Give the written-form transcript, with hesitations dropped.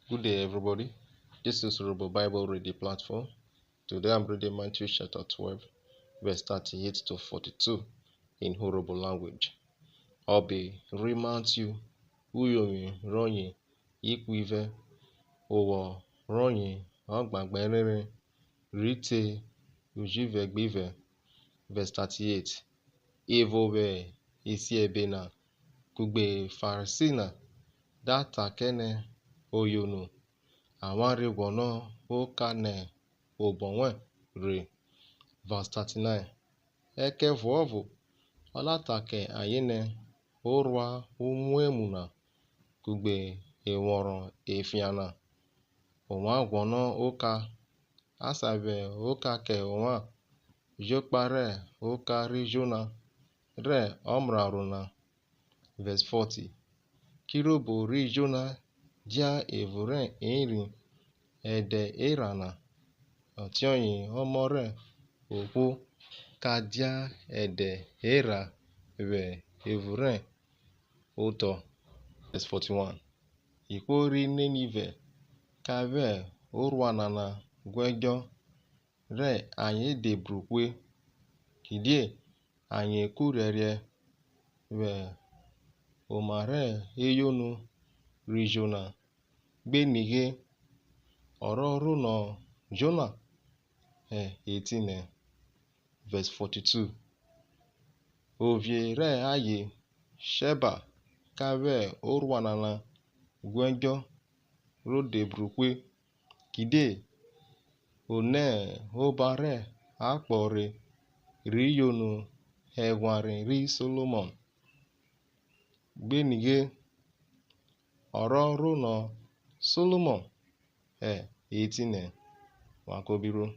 Good day, everybody. This is Robo Bible Reading Platform. Today I'm reading Matthew chapter 12, verse 38 to 42 in Horrible language. Obi Matthew Uyomi Ronyi Ikwive Owo Ronyi Ogbagberere Rite Ujivegbive. Verse 38. Evobe Isiebena Kugbe Farsina Data Kene Oyonu Amarigwono Okane Obonwe Re. Verse 39. Eke vuovu Olatake Ayene Orwa Umuemuna Kugbe Eworo Efiana Omagwono Oka Asabe Oka Ke Oma Jokpare Oka Rijona Re Omraruna. Verse 40. Kirobo Rijona Dia Evure Eri Ede Erana Otionyi Omore Okwu Kadia Ede Era Ve Evure Oto. Verse 41. Ikori Nenive Kave Urwanana Gwejo Re Anye Debrukwe Kidie Anye Kurerie Ve Omare Eyonu Rijona Benige Ororu no Jonah 18. Verse 42. Ovie Re Aye Sheba Kave Urwanana Gwenjo Rodebrukwe Kide One Obare Akpore Riyonu Hegwari Ri Solomon Benige Ororu no Solomon 18. Wakobiro.